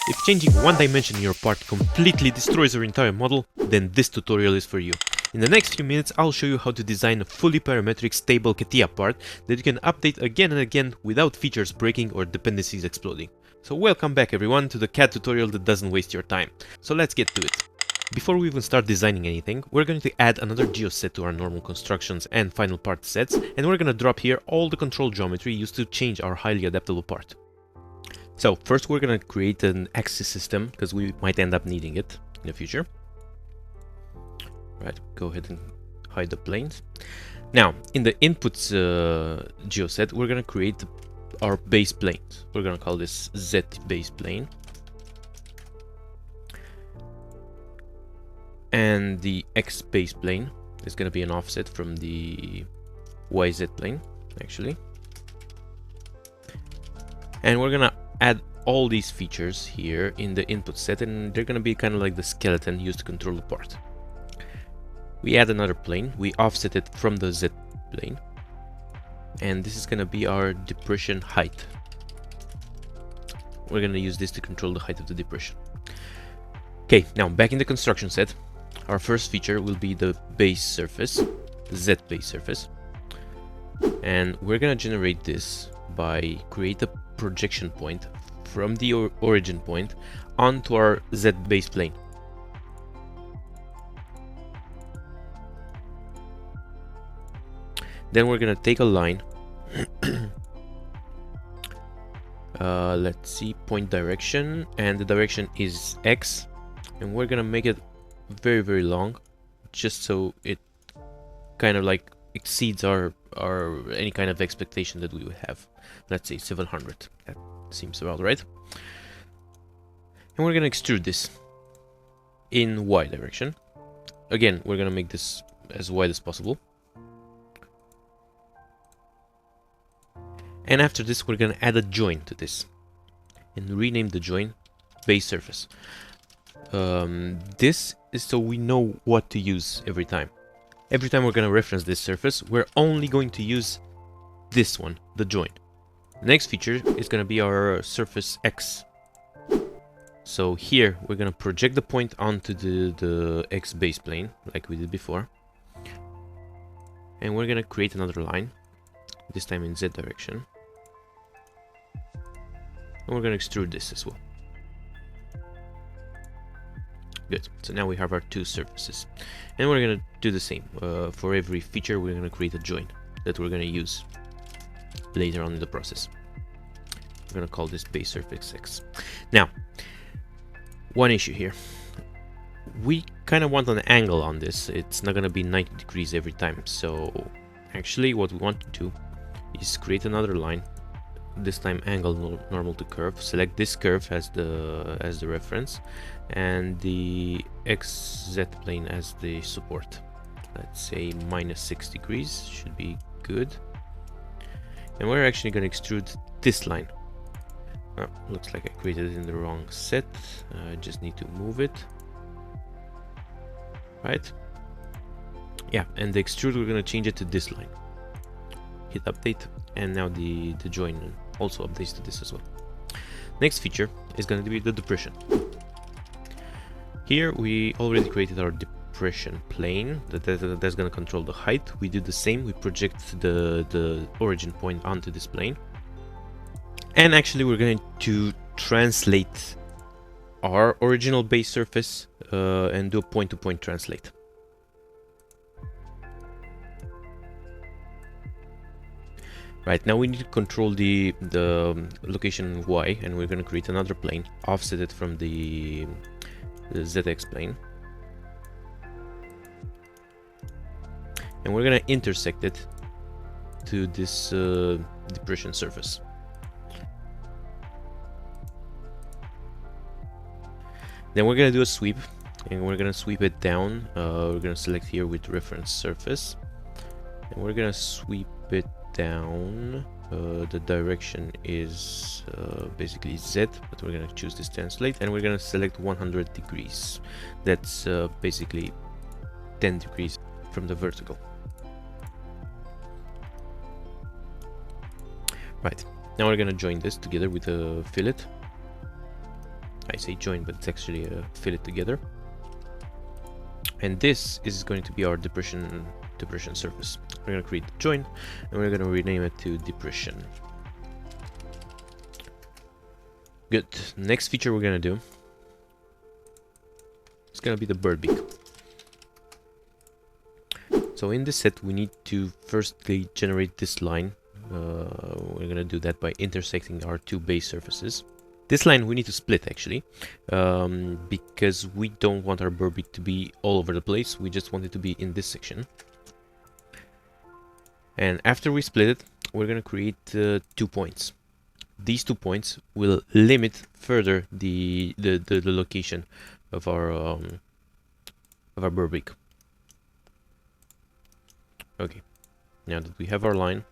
If changing one dimension in your part completely destroys your entire model, then this tutorial is for you. In the next few minutes, I'll show you how to design a fully parametric stable CATIA part that you can update again and again without features breaking or dependencies exploding. So welcome back everyone to the CAD tutorial that doesn't waste your time. So let's get to it. Before we even start designing anything, we're going to add another geoset to our normal constructions and final part sets, and we're going to drop here all the control geometry used to change our highly adaptable part. So first we're going to create an axis system, because we might end up needing it in the future. Right, go ahead and hide the planes. Now, in the inputs geoset, we're going to create our base planes. We're going to call this Z base plane. And the X base plane is going to be an offset from the YZ plane, actually. And we're going to add all these features here in the input set, and they're going to be kind of like the skeleton used to control the part. We add another plane, we offset it from the Z plane, and this is going to be our depression height. We're going to use this to control the height of the depression. Okay, now back in the construction set, our first feature will be the base surface, the Z base surface, and we're going to generate this by create a projection point from the origin point onto our Z base plane. Then we're going to take a line, let's see, point direction, and the direction is X, and we're going to make it very, very long, just so it kind of like exceeds our any kind of expectation that we would have. Let's say 700. That seems about right. And we're gonna extrude this in Y direction. Again, we're gonna make this as wide as possible. And after this, we're gonna add a join to this and rename the join base surface. This is so we know what to use every time. Every time we're going to reference this surface, we're only going to use this one, the join. The next feature is going to be our surface X. So here we're going to project the point onto the X base plane, like we did before. And we're going to create another line, this time in Z direction. And we're going to extrude this as well. Good, so now we have our two surfaces. And we're going to do the same. For every feature, we're going to create a join that we're going to use later on in the process. We're going to call this base surface X. Now, one issue here. We kind of want an angle on this. It's not going to be 90 degrees every time. So actually what we want to do is create another line. This time angle normal to curve. Select this curve as the reference, and the XZ plane as the support. Let's say -6 degrees should be good. And we're actually going to extrude this line. Oh, looks like I created it in the wrong set. I just need to move it. Right? Yeah, and the extrude, we're going to change it to this line. Hit update, and now the join also updates to this as well. Next feature is going to be the depression. Here we already created our depression plane that's going to control the height. We do the same, we project the origin point onto this plane. And actually we're going to translate our original base surface and do a point-to-point translate. Right, now we need to control the location Y, and we're going to create another plane, offset it from the ZX plane. And we're going to intersect it to this depression surface. Then we're going to do a sweep, and we're going to sweep it down. We're going to select here with reference surface, and we're going to sweep it down. The direction is basically Z, but we're going to choose this translate, and we're going to select 100 degrees. That's basically 10 degrees from the vertical. Right, now we're going to join this together with a fillet. I say join, but it's actually a fillet together. And this is going to be our depression surface. We're going to create the join, and we're going to rename it to depression. Good. Next feature we're going to do, it's going to be the Birdbeak. So in this set we need to firstly generate this line. We're going to do that by intersecting our two base surfaces. This line we need to split actually, because we don't want our Birdbeak to be all over the place. We just want it to be in this section. And after we split it, we're going to create 2 points. These 2 points will limit further the location of our Birdbeak. Okay, now that we have our line,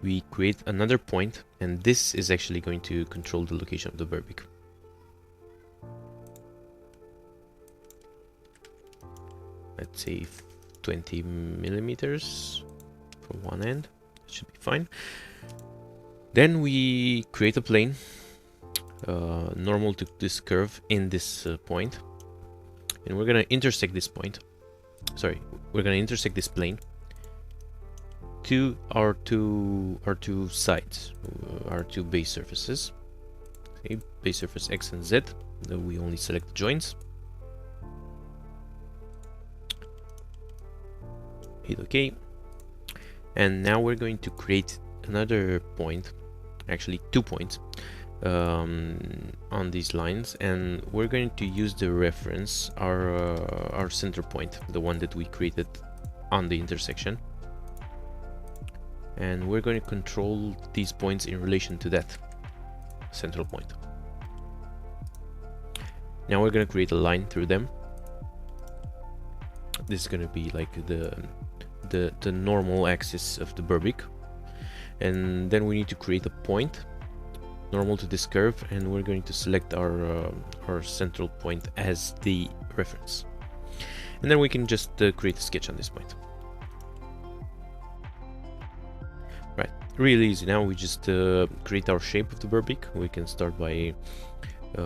we create another point, and this is actually going to control the location of the Birdbeak. Let's say 20 millimeters for one end. It should be fine. Then we create a plane normal to this curve in this point, and we're gonna intersect this point. Sorry, we're gonna intersect this plane to our two sides, our two base surfaces. Okay, base surface X and Z. Then we only select the joints. Hit OK. And now we're going to create another point, actually 2 points, on these lines, and we're going to use the reference, our center point, the one that we created on the intersection. And we're going to control these points in relation to that central point. Now we're going to create a line through them. This is going to be like the normal axis of the Birdbeak. And then we need to create a point normal to this curve, and we're going to select our central point as the reference. And then we can just create a sketch on this point. Right, really easy. Now we just create our shape of the Birdbeak. We can start by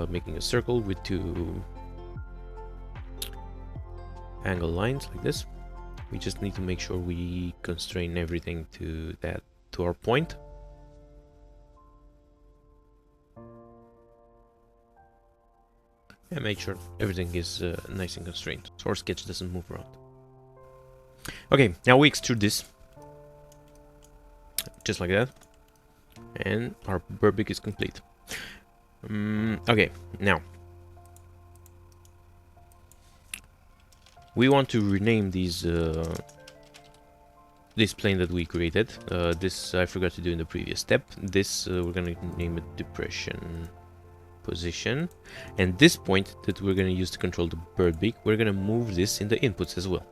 making a circle with 2 angle lines like this. We just need to make sure we constrain everything to our point. And make sure everything is nice and constrained, so our sketch doesn't move around. Okay, now we extrude this just like that, and our Birdbeak is complete. Okay, now we want to rename these this plane that we created. This I forgot to do in the previous step. This we're gonna name it depression position, and this point that we're gonna use to control the Birdbeak, we're gonna move this in the inputs as well,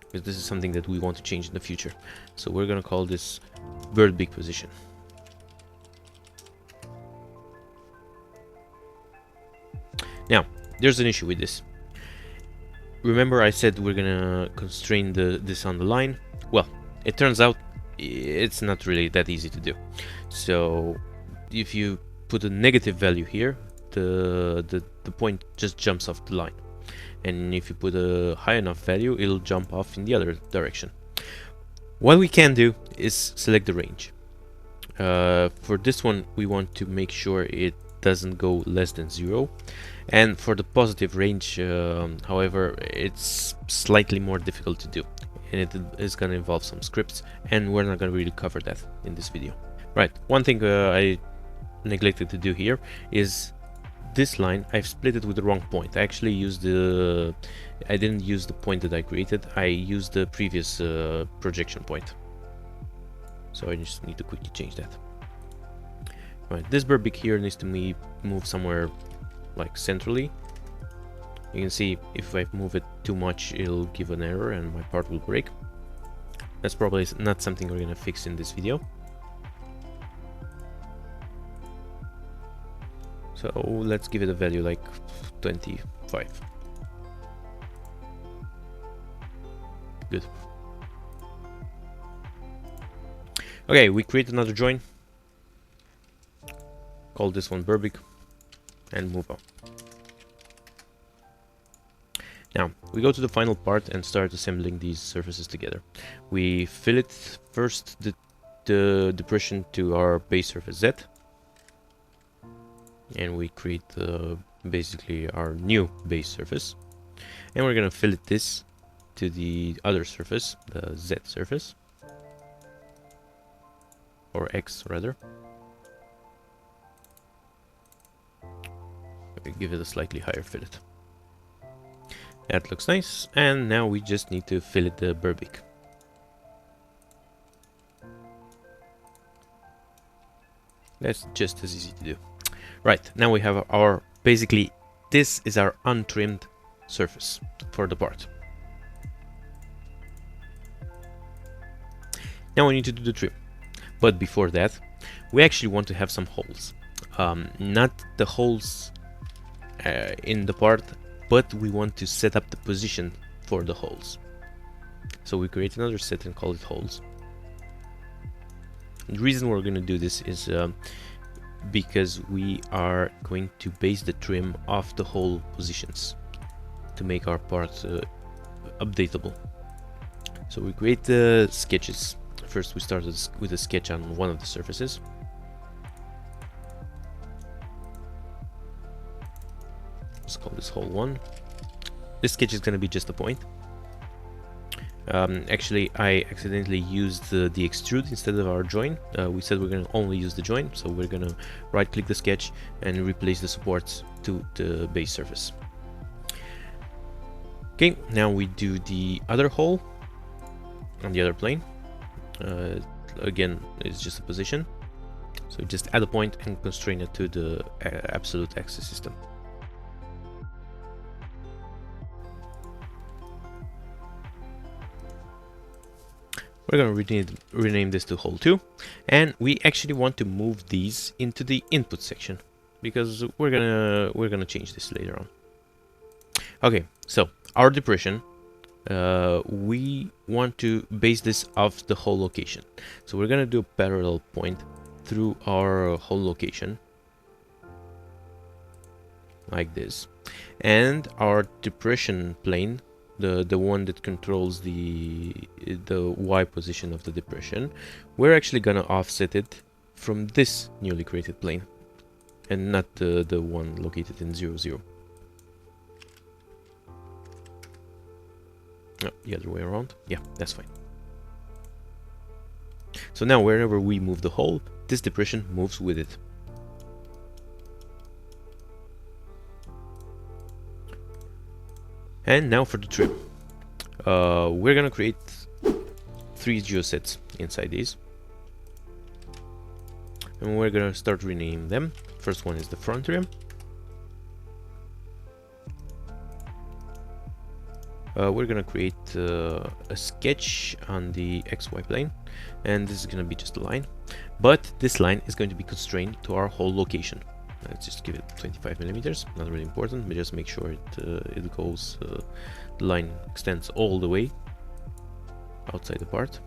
because this is something that we want to change in the future. So we're gonna call this Birdbeak position. Now there's an issue with this. Remember I said we're gonna constrain this on the line? Well, it turns out it's not really that easy to do. So if you put a negative value here, the point just jumps off the line. And if you put a high enough value, it'll jump off in the other direction. What we can do is select the range. For this one, we want to make sure it doesn't go less than 0. And for the positive range, however, it's slightly more difficult to do. And it is going to involve some scripts, and we're not going to really cover that in this video. Right, one thing I neglected to do here is this line. I've split it with the wrong point. I actually used I didn't use the point that I created. I used the previous projection point. So I just need to quickly change that. Right, this Birdbeak here needs to move somewhere like centrally. You can see if I move it too much, it'll give an error and my part will break. That's probably not something we're gonna fix in this video. So let's give it a value like 25. Good. Okay, we create another join. Call this one Birdbeak. and move on. Now, we go to the final part and start assembling these surfaces together. We fillet first the depression to our base surface Z, and we create basically our new base surface. And we're gonna fillet this to the other surface, the Z surface, or X rather. We give it a slightly higher fillet. That looks nice, and now we just need to fillet the Birdbeak. That's just as easy to do. Right, now we have our, basically, this is our untrimmed surface for the part. Now we need to do the trim. But before that, we actually want to have some holes. Not the holes in the part, but we want to set up the position for the holes. So we create another set and call it holes. The reason we're going to do this is because we are going to base the trim off the hole positions to make our part updatable. So we create the sketches. First we start with a sketch on one of the surfaces. Let's call this hole 1. This sketch is going to be just a point. Actually, I accidentally used the extrude instead of our join. We said we're going to only use the join, so we're going to right click the sketch and replace the supports to the base surface. Okay, now we do the other hole on the other plane. Again, it's just a position, so just add a point and constrain it to the absolute axis system. We're going to rename this to hole 2, and we actually want to move these into the input section because we're gonna change this later on. Okay, so our depression, we want to base this off the hole location. So we're gonna do a parallel point through our hole location like this, and our depression plane, the one that controls the Y position of the depression, we're actually gonna offset it from this newly created plane and not the one located in 0, 0. No, the other way around. Yeah, that's fine. So now wherever we move the hole, this depression moves with it. And now for the trim. We're gonna create 3 geosets inside these, and we're gonna start renaming them. First one is the front trim. We're gonna create a sketch on the XY plane, and this is gonna be just a line, but this line is going to be constrained to our hole location. Let's just give it 25 millimeters, not really important, but just make sure it goes, the line extends all the way outside the part.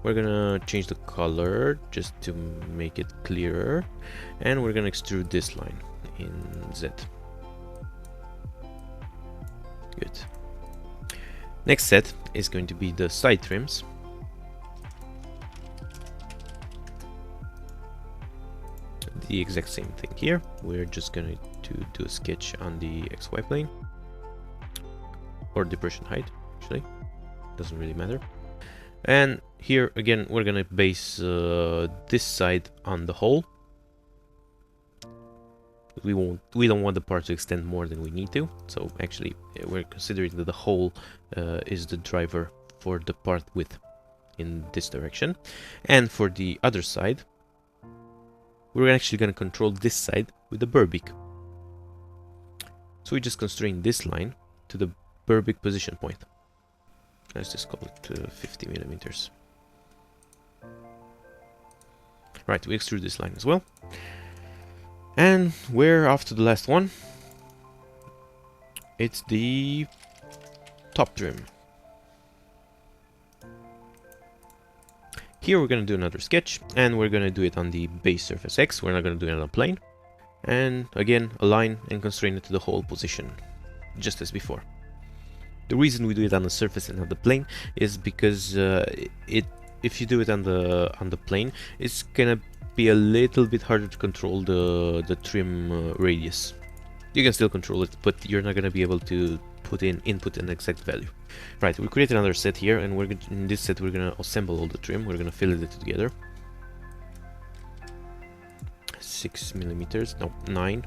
We're gonna change the color just to make it clearer, and we're gonna extrude this line in Z. Good. Next set is going to be the side trims. The exact same thing here. We're just going to do a sketch on the XY plane, or depression height, actually, doesn't really matter. And here again, we're gonna base this side on the hole. We don't want the part to extend more than we need to, so actually we're considering that the hole is the driver for the part width in this direction. And for the other side, we're actually going to control this side with the Birdbeak. So we just constrain this line to the Birdbeak position point. Let's just call it 50 millimeters. Right, we extrude this line as well. And we're off to the last one. It's the top trim. Here we're going to do another sketch, and we're going to do it on the base surface X. We're not going to do it on a plane. And again, align and constrain it to the hole position, just as before. The reason we do it on the surface and not the plane is because if you do it on the plane, it's gonna be a little bit harder to control the trim radius. You can still control it, but you're not gonna be able to input an exact value. Right, we create another set here, and in this set we're gonna assemble all the trim. We're gonna fillet it together. 6 millimeters, no, 9.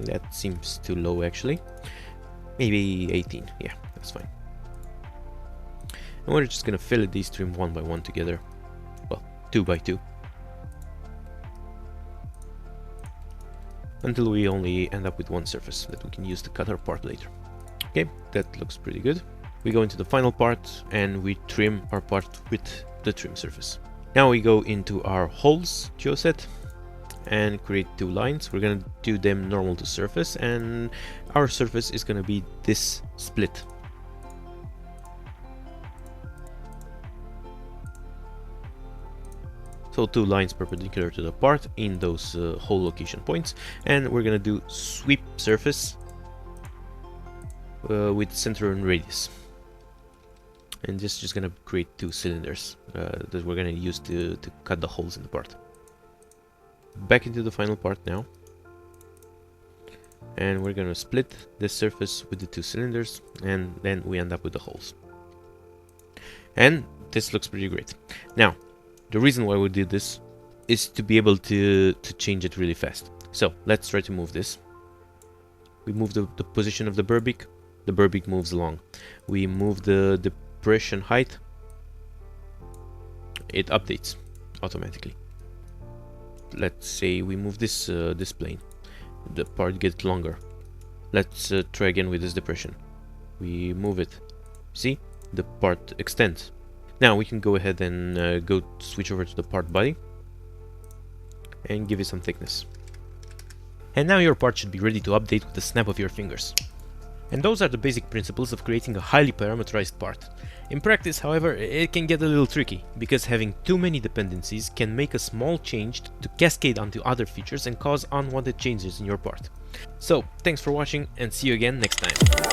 That seems too low actually. Maybe 18, yeah, that's fine. And we're just gonna fillet these trim one by one together. Well, 2 by 2. Until we only end up with one surface that we can use to cut our part later. Okay, that looks pretty good. We go into the final part and we trim our part with the trim surface. Now we go into our holes geoset and create 2 lines. We're gonna do them normal to surface, and our surface is gonna be this split. So 2 lines perpendicular to the part in those hole location points, and we're gonna do sweep surface with center and radius. And this is just gonna create 2 cylinders that we're gonna use to cut the holes in the part. Back into the final part now, and we're gonna split this surface with the 2 cylinders, and then we end up with the holes. And this looks pretty great. Now, the reason why we did this is to be able to change it really fast. So let's try to move this. We move the position of the Birdbeak moves along. We move the depression height, it updates automatically. Let's say we move this this plane, the part gets longer. Let's try again with this depression. We move it. See, the part extends. Now we can go ahead and switch over to the part body and give it some thickness. And now your part should be ready to update with the snap of your fingers. And those are the basic principles of creating a highly parameterized part. In practice, however, it can get a little tricky, because having too many dependencies can make a small change to cascade onto other features and cause unwanted changes in your part. So, thanks for watching, and see you again next time.